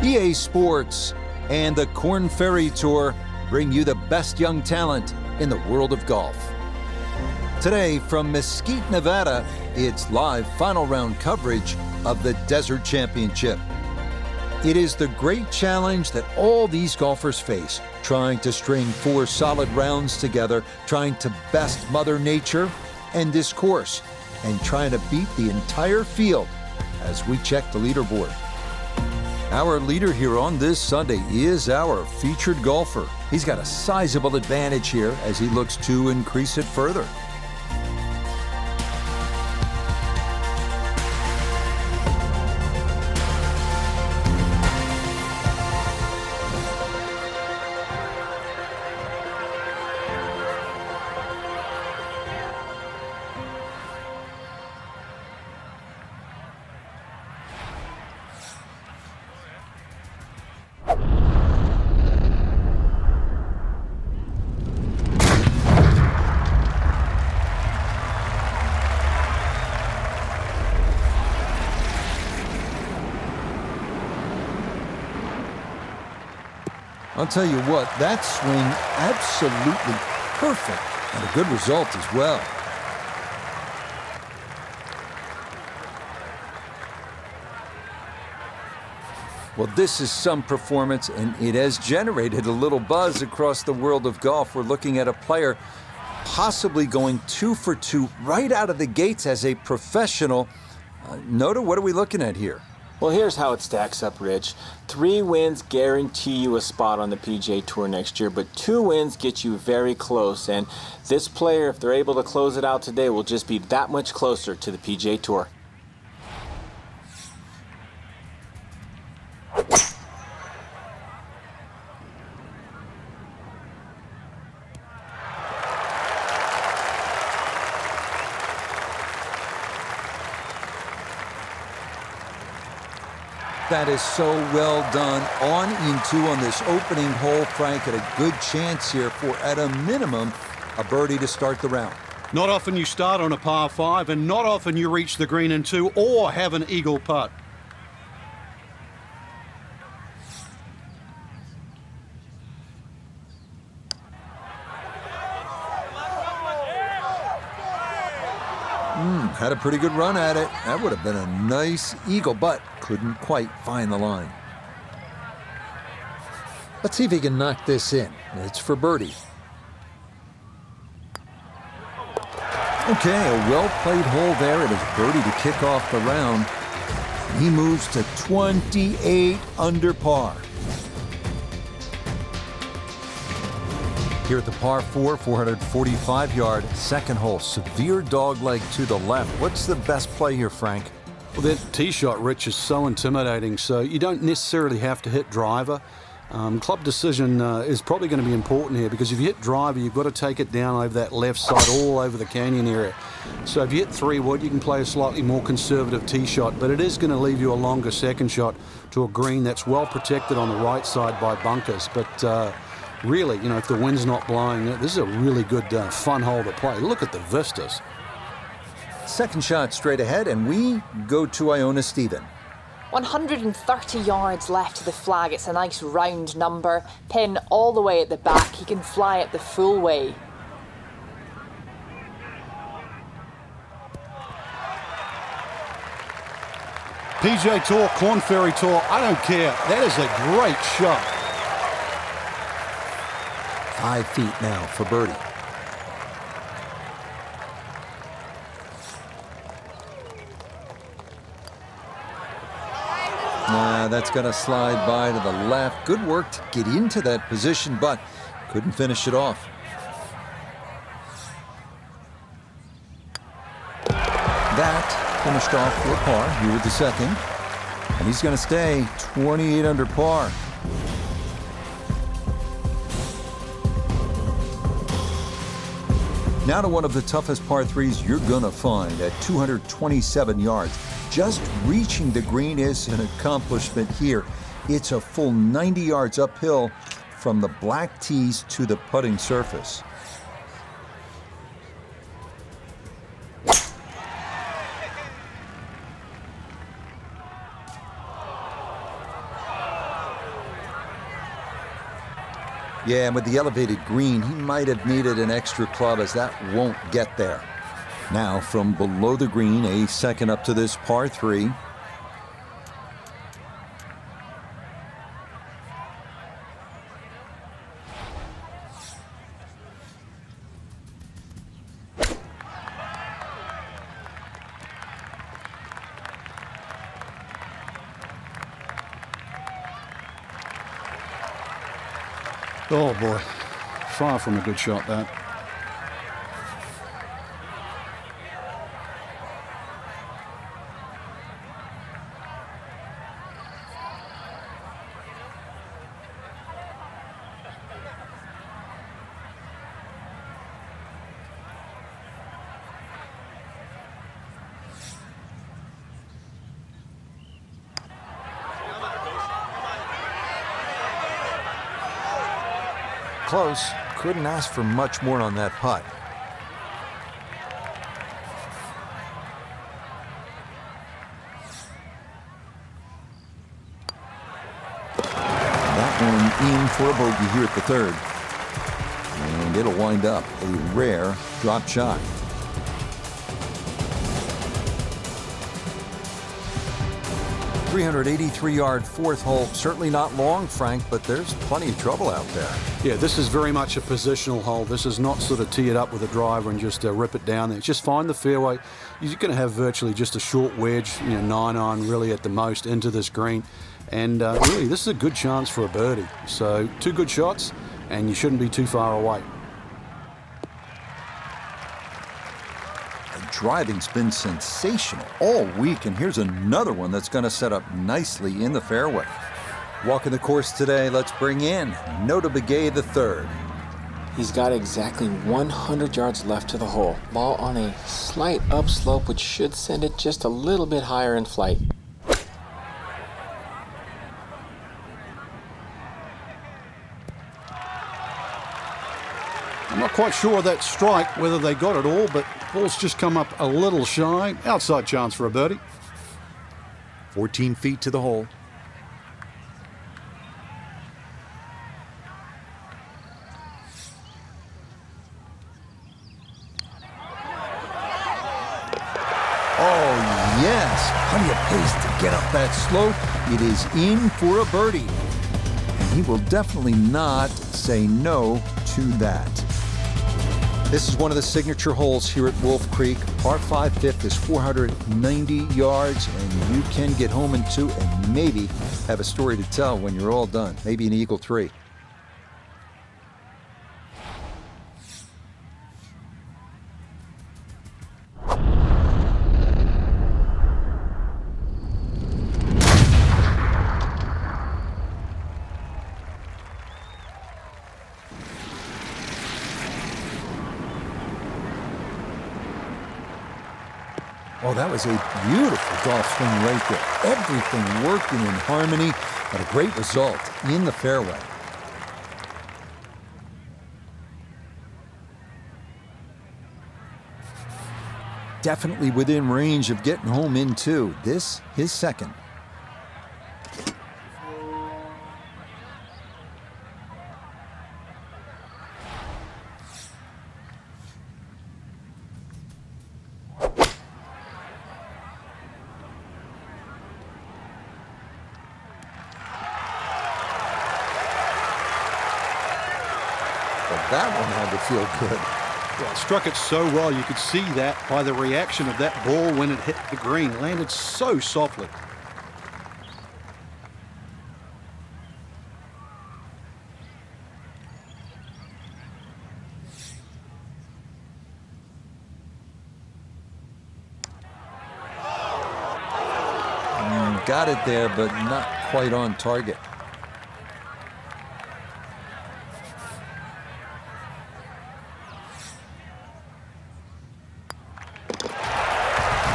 EA Sports and the Korn Ferry Tour bring you the best young talent in the world of golf. Today from Mesquite, Nevada, it's live final round coverage of the Desert Championship. It is the great challenge that all these golfers face, trying to string 4 solid rounds together, trying to best Mother Nature and this course, and trying to beat the entire field as we check the leaderboard. Our leader here on this Sunday is our featured golfer. He's got a sizable advantage here as he looks to increase it further. I'll tell you what, that swing absolutely perfect and a good result as well. Well, this is some performance, and it has generated a little buzz across the world of golf. We're looking at a player possibly going 2 for 2 right out of the gates as a professional. Nota, what are we looking at here? Well, here's how it stacks up, Rich. 3 wins guarantee you a spot on the PGA Tour next year, but 2 wins get you very close. And this player, if they're able to close it out today, will just be that much closer to the PGA Tour. That is so well done. On in 2 on this opening hole. Frank had a good chance here for, at a minimum, a birdie to start the round. Not often you start on a par 5, and not often you reach the green in 2 or have an eagle putt. Had a pretty good run at it. That would have been a nice eagle, but couldn't quite find the line. Let's see if he can knock this in. It's for birdie. Okay, a well-played hole there. It is birdie to kick off the round. He moves to 28 under par. Here at the par 4, 445-yard second hole. Severe dogleg to the left. What's the best play here, Frank? Well, that tee shot, Rich, is so intimidating, so you don't necessarily have to hit driver. Club decision is probably going to be important here, because if you hit driver, you've got to take it down over that left side, all over the canyon area. So if you hit 3-wood, you can play a slightly more conservative tee shot, but it is going to leave you a longer second shot to a green that's well protected on the right side by bunkers. But really, you know, if the wind's not blowing, this is a really good, fun hole to play. Look at the vistas. Second shot straight ahead, and we go to Iona Stephen. 130 yards left to the flag. It's a nice round number. Pin all the way at the back. He can fly it the full way. PGA Tour, Korn Ferry Tour, I don't care. That is a great shot. 5 feet now for birdie. That's going to slide by to the left. Good work to get into that position, but couldn't finish it off. That finished off for par here with the second. And he's going to stay 28 under par. Now to one of the toughest par 3s you're going to find at 227 yards. Just reaching the green is an accomplishment here. It's a full 90 yards uphill from the black tees to the putting surface. Yeah, and with the elevated green, he might have needed an extra club, as that won't get there. Now from below the green, a second up to this par 3. Oh boy, far from a good shot that. Close. Couldn't ask for much more on that putt. That one in for a bogey here at the 3rd. And it'll wind up a rare drop shot. 383-yard 4th hole. Certainly not long, Frank, but there's plenty of trouble out there. Yeah, this is very much a positional hole. This is not sort of tee it up with a driver and just rip it down there. Just find the fairway. You're going to have virtually just a short wedge, 9-iron really at the most into this green. And really, this is a good chance for a birdie. So 2 good shots, and you shouldn't be too far away. Driving's been sensational all week, and here's another one that's going to set up nicely in the fairway. Walking the course today, let's bring in Nota Begay the 3rd. He's got exactly 100 yards left to the hole. Ball on a slight upslope, which should send it just a little bit higher in flight. I'm not quite sure of that strike, whether they got it all, but ball's just come up a little shy. Outside chance for a birdie. 14 feet to the hole. Oh, yes. Plenty of pace to get up that slope. It is in for a birdie. And he will definitely not say no to that. This is one of the signature holes here at Wolf Creek. Par 5 fifth is 490 yards, and you can get home in 2 and maybe have a story to tell when you're all done. Maybe an eagle 3. Oh, that was a beautiful golf swing right there. Everything working in harmony, but a great result in the fairway. Definitely within range of getting home in 2. This, his second. That one had to feel good. Well, struck it so well, you could see that by the reaction of that ball when it hit the green. Landed so softly. Got it there, but not quite on target.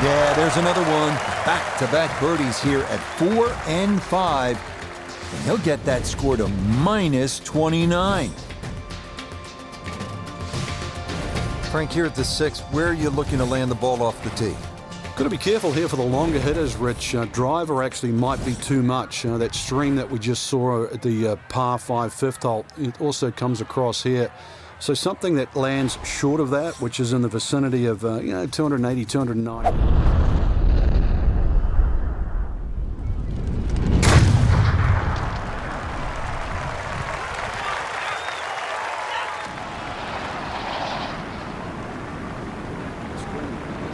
Yeah, there's another one. Back-to-back birdies here at 4 and 5. And he'll get that score to -29. Frank, here at the 6th, where are you looking to land the ball off the tee? Got to be careful here for the longer hitters, Rich. Driver actually might be too much. That stream that we just saw at the par 5 fifth hole, it also comes across here. So something that lands short of that, which is in the vicinity of 280, 290.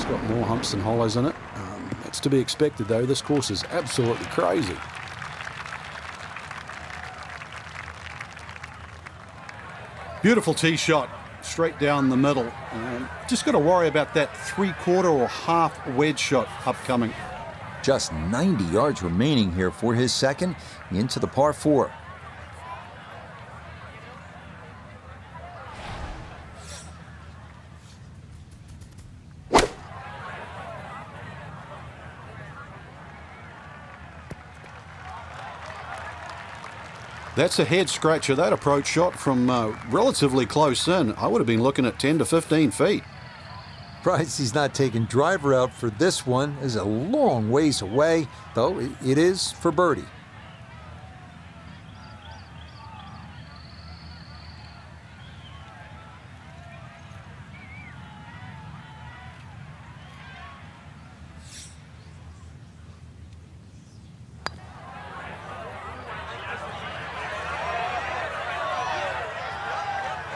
Got more humps than hollows in it. That's to be expected, though. This course is absolutely crazy. Beautiful tee shot, straight down the middle. Just got to worry about that 3/4 or half wedge shot upcoming. Just 90 yards remaining here for his second into the par 4. That's a head scratcher. That approach shot from relatively close in. I would have been looking at 10 to 15 feet. Surprised he's not taking driver out for this one. Is a long ways away, though it is for birdie.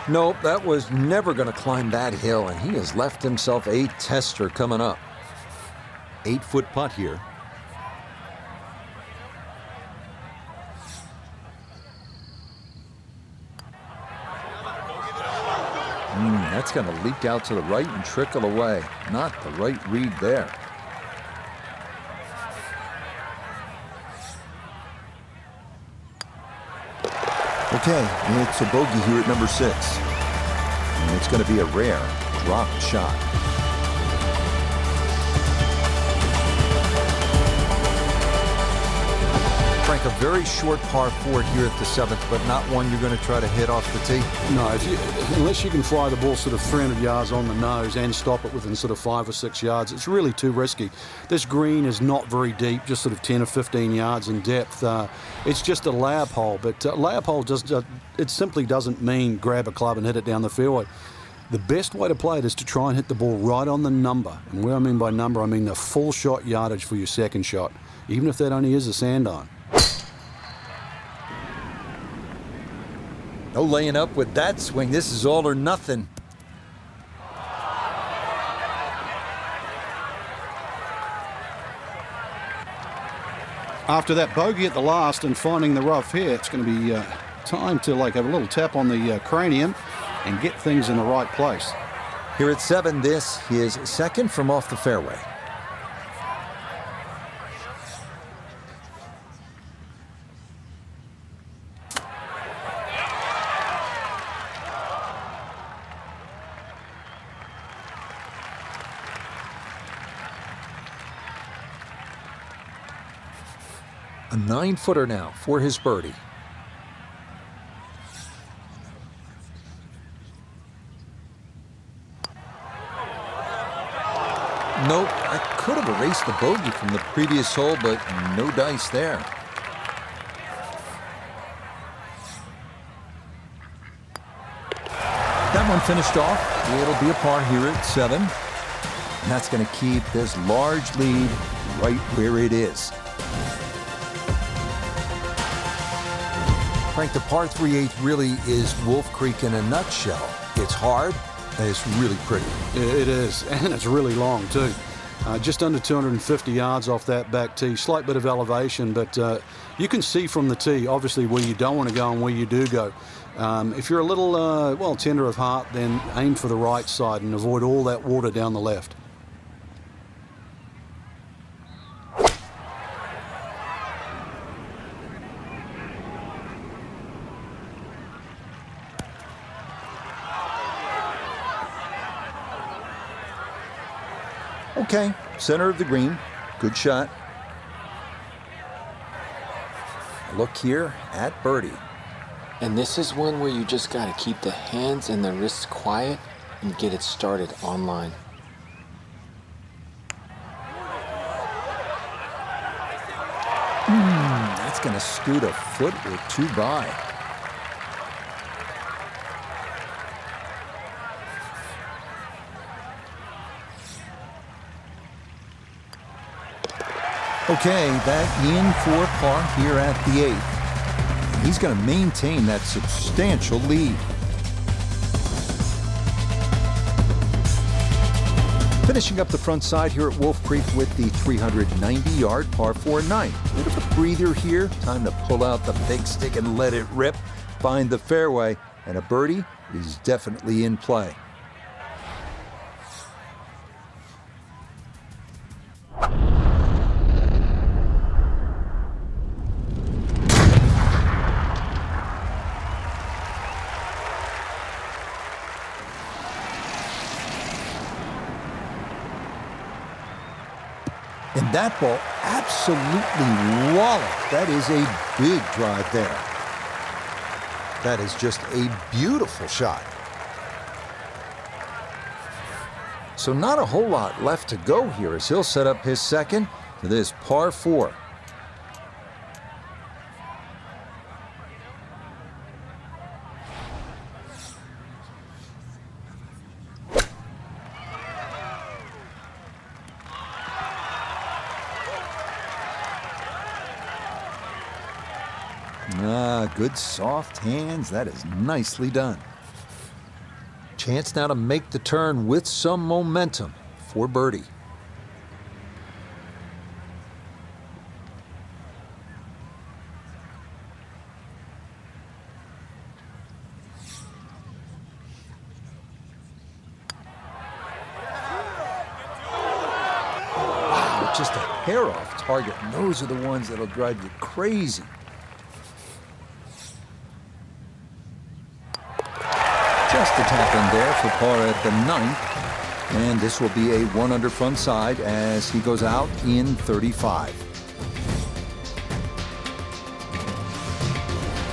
Nope, that was never going to climb that hill, and he has left himself a tester coming up. 8-foot putt here. That's going to leak out to the right and trickle away. Not the right read there. Okay, it's a bogey here at number 6. And it's going to be a rare drop shot. Frank, a very short par 4 here at the 7th, but not one you're going to try to hit off the tee? No, unless you can fly the ball sort of 300 yards on the nose and stop it within sort of 5 or 6 yards, it's really too risky. This green is not very deep, just sort of 10 or 15 yards in depth. It's just a layup hole, but layup hole it simply doesn't mean grab a club and hit it down the fairway. The best way to play it is to try and hit the ball right on the number. And where I mean by number, I mean the full shot yardage for your second shot, even if that only is a sand iron. No laying up with that swing. This is all or nothing. After that bogey at the last and finding the rough here, it's going to be time to have a little tap on the cranium and get things in the right place. Here at 7, this his second from off the fairway. A 9-footer now for his birdie. Nope, I could have erased the bogey from the previous hole, but no dice there. That one finished off. It'll be a par here at 7. And that's going to keep this large lead right where it is. Frank, the par 3/8 really is Wolf Creek in a nutshell. It's hard, and it's really pretty. It is, and it's really long, too. Just under 250 yards off that back tee. Slight bit of elevation, but you can see from the tee, obviously, where you don't want to go and where you do go. If you're a little, tender of heart, then aim for the right side and avoid all that water down the left. Okay, center of the green. Good shot. Look here at birdie. And this is one where you just got to keep the hands and the wrists quiet and get it started online. going to scoot a foot or two by. Okay, that in for par here at the 8th. He's going to maintain that substantial lead. Finishing up the front side here at Wolf Creek with the 390-yard par 4 9th. Bit of a breather here. Time to pull out the big stick and let it rip. Find the fairway, and a birdie is definitely in play. And that ball absolutely walloped. That is a big drive there. That is just a beautiful shot. So not a whole lot left to go here as he'll set up his second to this par 4. Good soft hands. That is nicely done. Chance now to make the turn with some momentum for birdie. Wow, just a hair off target. And those are the ones that'll drive you crazy. Just a tap in there for par at the 9th. And this will be a 1 under front side as he goes out in 35.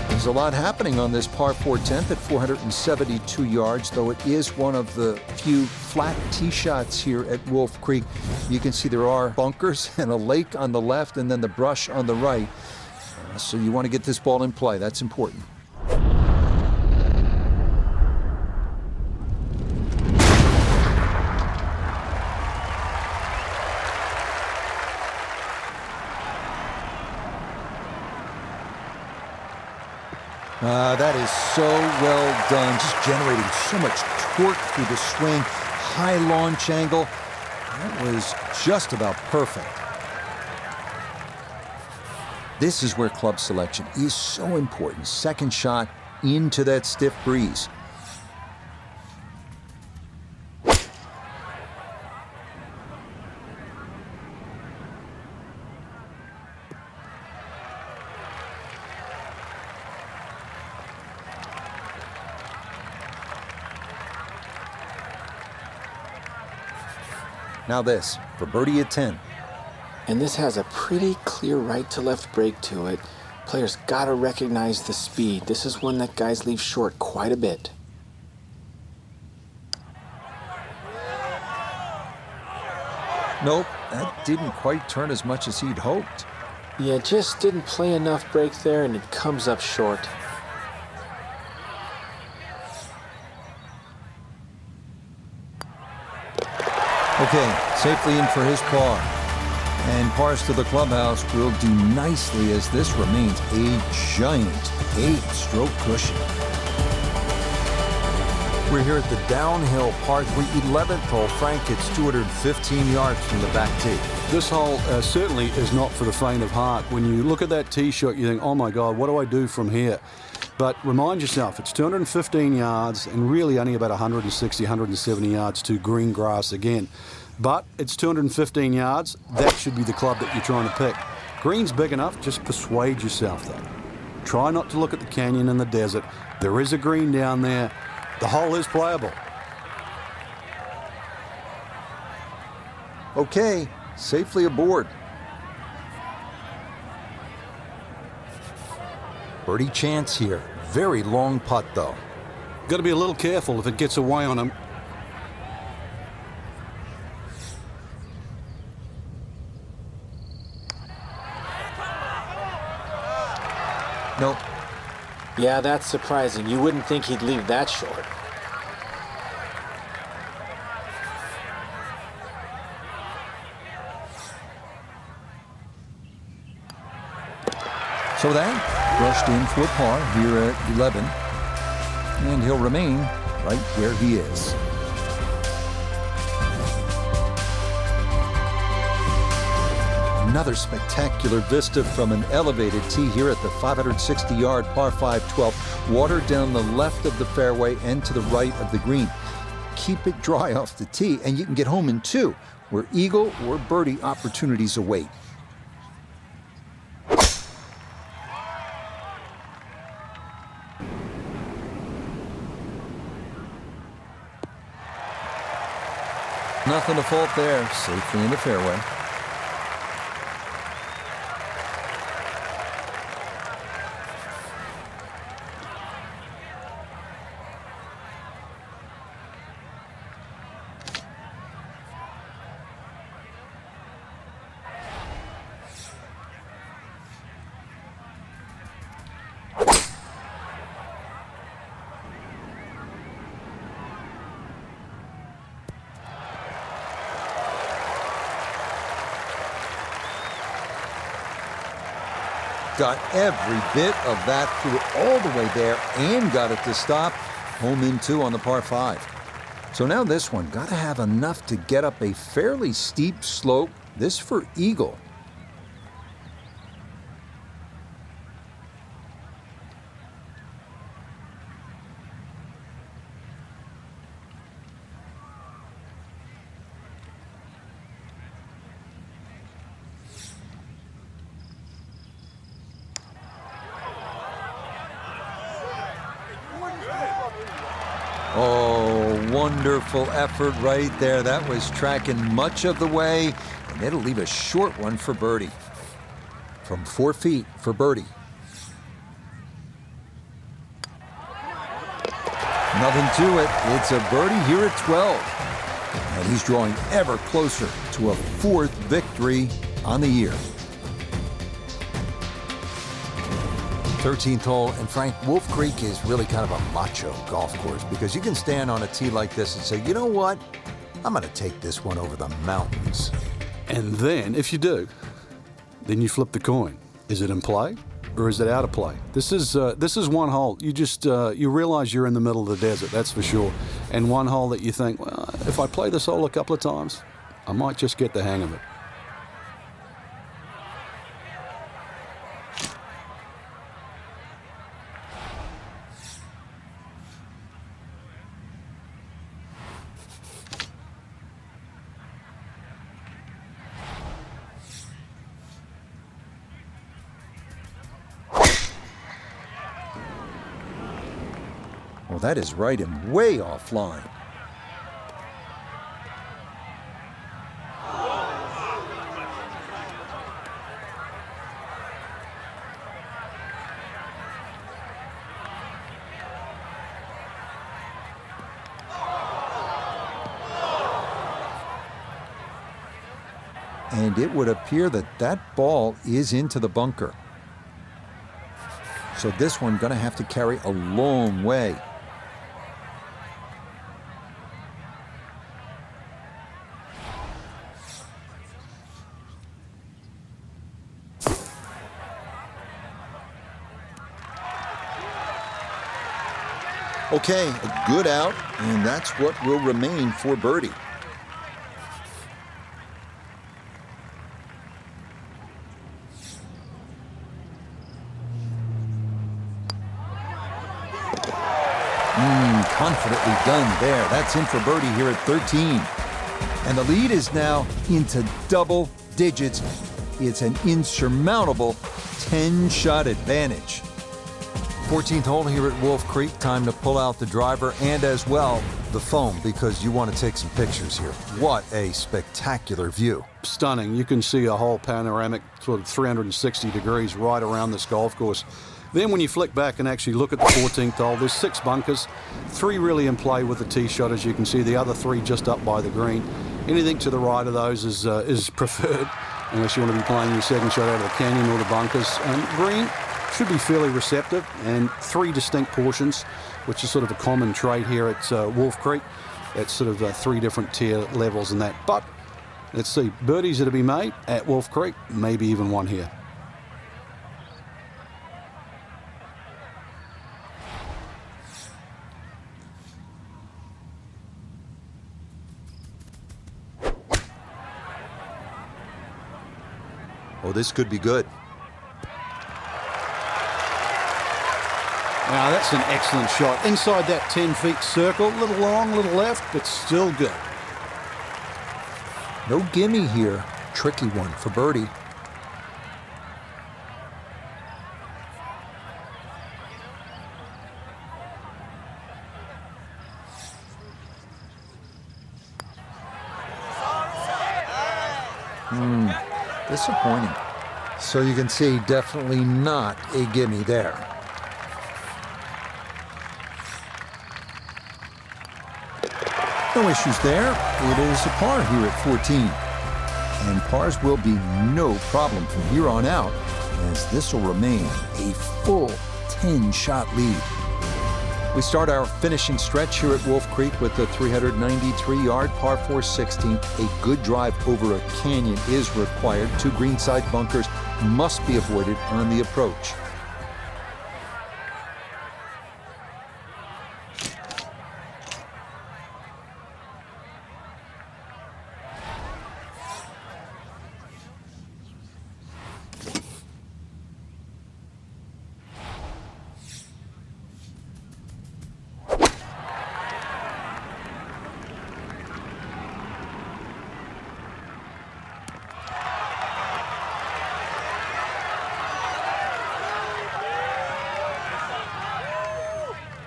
There's a lot happening on this par 4 10th at 472 yards, though it is one of the few flat tee shots here at Wolf Creek. You can see there are bunkers and a lake on the left and then the brush on the right. So you want to get this ball in play. That's important. That is so well done, just generating so much torque through the swing, high launch angle. That was just about perfect. This is where club selection is so important. Second shot into that stiff breeze. Now this, for birdie at 10. And this has a pretty clear right to left break to it. Players gotta recognize the speed. This is one that guys leave short quite a bit. Nope, that didn't quite turn as much as he'd hoped. Yeah, just didn't play enough break there and it comes up short. Okay, safely in for his par. And pars to the clubhouse will do nicely as this remains a giant 8-stroke cushion. We're here at the downhill par 3 11th hole. Frank, it's 215 yards from the back tee. This hole certainly is not for the faint of heart. When you look at that tee shot, you think, oh my God, what do I do from here? But remind yourself, it's 215 yards and really only about 160, 170 yards to green grass again. But it's 215 yards. That should be the club that you're trying to pick. Green's big enough, just persuade yourself that. Try not to look at the canyon and the desert. There is a green down there. The hole is playable. Okay, safely aboard. Birdie chance here. Very long putt, though. Got to be a little careful if it gets away on him. Nope. Yeah, that's surprising. You wouldn't think he'd leave that short. So that brushed in for par here at 11. And he'll remain right where he is. Another spectacular vista from an elevated tee here at the 560-yard par 5 12th. Water down the left of the fairway and to the right of the green. Keep it dry off the tee, and you can get home in two, where eagle or birdie opportunities await. Nothing to fault there, safely in the fairway. Got every bit of that through all the way there and got it to stop. Home in two on the par 5. So now this one, got to have enough to get up a fairly steep slope. This for eagle. Oh, wonderful effort right there. That was tracking much of the way, and it'll leave a short one for birdie. From 4 feet for birdie. Nothing to it. It's a birdie here at 12. And he's drawing ever closer to a 4th victory on the year. 13th hole, and Frank, Wolf Creek is really kind of a macho golf course because you can stand on a tee like this and say, you know what, I'm going to take this one over the mountains. And then, if you do, then you flip the coin. Is it in play or is it out of play? This is one hole. You just you realize you're in the middle of the desert, that's for sure. And one hole that you think, well, if I play this hole a couple of times, I might just get the hang of it. Well, that is right and way offline. And it would appear that that ball is into the bunker. So this one going to have to carry a long way. Okay, a good out, and that's what will remain for birdie. Confidently done there. That's in for birdie here at 13. And the lead is now into double digits. It's an insurmountable 10-shot advantage. 14th hole here at Wolf Creek. Time to pull out the driver and as well the phone because you want to take some pictures here. What a spectacular view. Stunning. You can see a whole panoramic sort of 360 degrees right around this golf course. Then when you flick back and actually look at the 14th hole, there's 6 bunkers, 3 really in play with the tee shot, as you can see, the other 3 just up by the green. Anything to the right of those is preferred, unless you want to be playing your second shot out of the canyon or the bunkers. And green, should be fairly receptive, and 3 distinct portions, which is sort of a common trait here at Wolf Creek. It's sort of 3 different tier levels in that. But let's see, birdies are to be made at Wolf Creek, maybe even one here. Oh, this could be good. Now, that's an excellent shot. Inside that 10 feet circle, a little long, a little left, but still good. No gimme here. Tricky one for birdie. Disappointing. So you can see, definitely not a gimme there. No issues there. It is a par here at 14. And pars will be no problem from here on out, as this will remain a full 10-shot lead. We start our finishing stretch here at Wolf Creek with the 393-yard par 4 16th. A good drive over a canyon is required. 2 greenside bunkers must be avoided on the approach.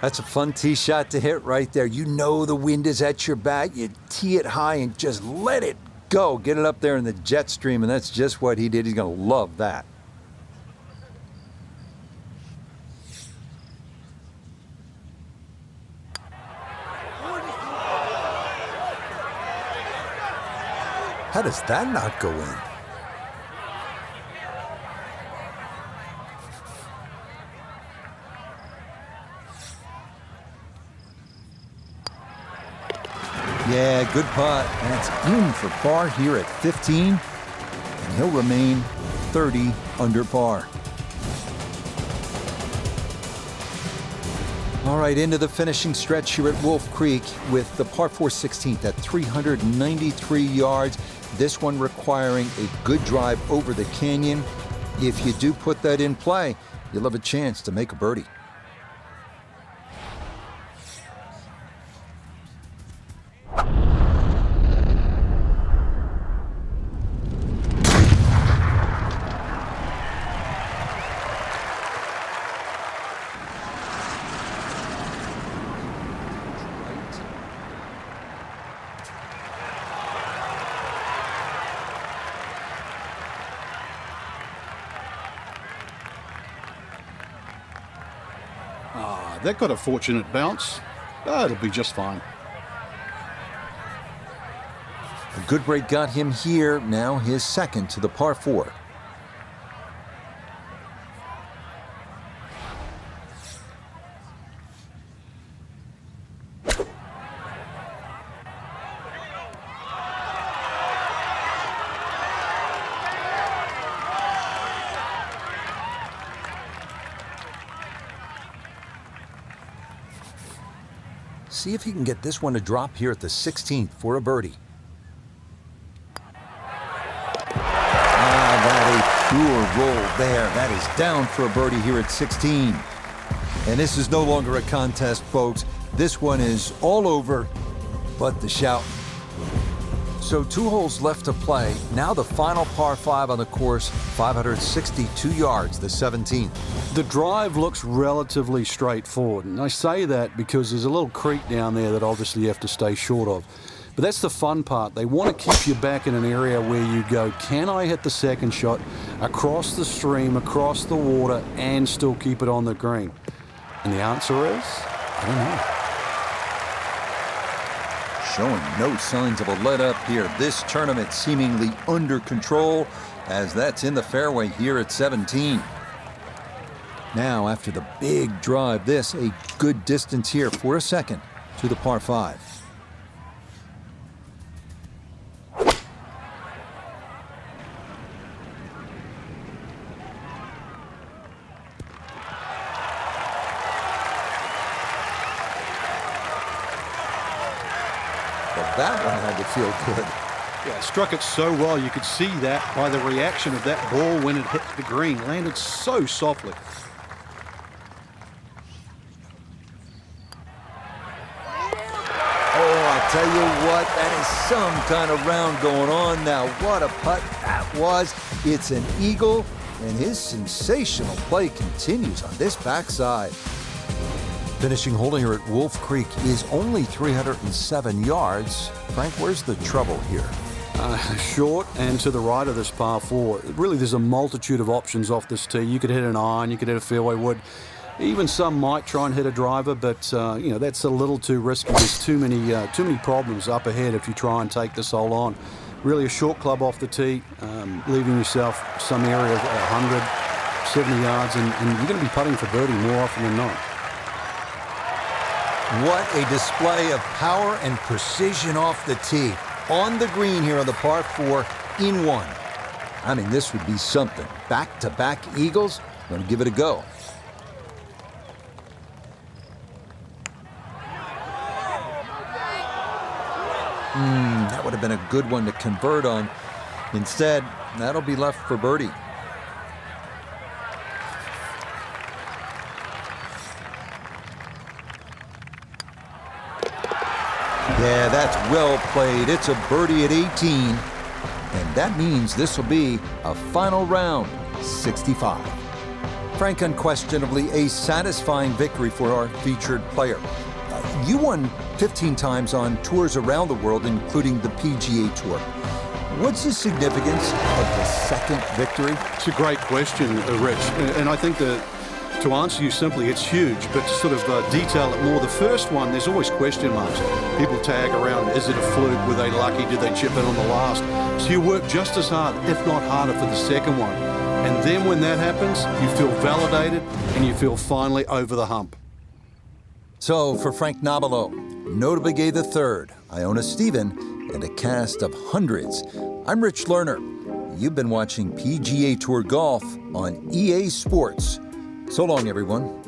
That's a fun tee shot to hit right there. You know the wind is at your back. You tee it high and just let it go. Get it up there in the jet stream, and that's just what he did. He's going to love that. How does that not go in? Yeah, good putt. That's in for par here at 15, and he'll remain 30 under par. All right, into the finishing stretch here at Wolf Creek with the par 4 16th at 393 yards. This one requiring a good drive over the canyon. If you do put that in play, you'll have a chance to make a birdie. That got a fortunate bounce. It'll be just fine. A good break got him here, now his second to the par 4. See if he can get this one to drop here at the 16th for a birdie. That a pure roll there. That is down for a birdie here at 16. And this is no longer a contest, folks. This one is all over but the shout. So 2 holes left to play. Now the final par 5 on the course, 562 yards, the 17th. The drive looks relatively straightforward, and I say that because there's a little creek down there that obviously you have to stay short of. But that's the fun part. They want to keep you back in an area where you go, can I hit the second shot across the stream, across the water, and still keep it on the green? And the answer is, I don't know. Showing no signs of a let-up here. This tournament seemingly under control, as that's in the fairway here at 17. Now, after the big drive, this a good distance here for a second to the par 5. Well, that one had to feel good. Yeah, struck it so well. You could see that by the reaction of that ball when it hit the green. Landed so softly. Oh, I tell you what, that is some kind of round going on now. What a putt that was. It's an eagle, and his sensational play continues on this backside. Finishing hole here at Wolf Creek is only 307 yards. Frank, where's the trouble here? Short and to the right of this par 4. Really, there's a multitude of options off this tee. You could hit an iron, you could hit a fairway wood. Even some might try and hit a driver, but you know, that's a little too risky. There's too many problems up ahead if you try and take this hole on. Really, a short club off the tee, leaving yourself some area of 170 yards, and you're going to be putting for birdie more often than not. What a display of power and precision off the tee. On the green here on the par 4 in 1. I mean, this would be something. Back-to-back eagles. Going to give it a go. That would have been a good one to convert on. Instead, that'll be left for birdie. Yeah, that's well played. It's a birdie at 18. And that means this will be a final round, 65. Frank, unquestionably a satisfying victory for our featured player. You won 15 times on tours around the world, including the PGA Tour. What's the significance of the second victory? It's a great question, Rich. And I think that to answer you simply, it's huge, but to sort of detail it more, the first one, there's always question marks. People tag around, is it a fluke? Were they lucky? Did they chip in on the last? So you work just as hard, if not harder, for the second one. And then when that happens, you feel validated and you feel finally over the hump. So for Frank Nobilo, notably gave the third, Iona Stephen, and a cast of hundreds. I'm Rich Lerner. You've been watching PGA Tour Golf on EA Sports. So long, everyone.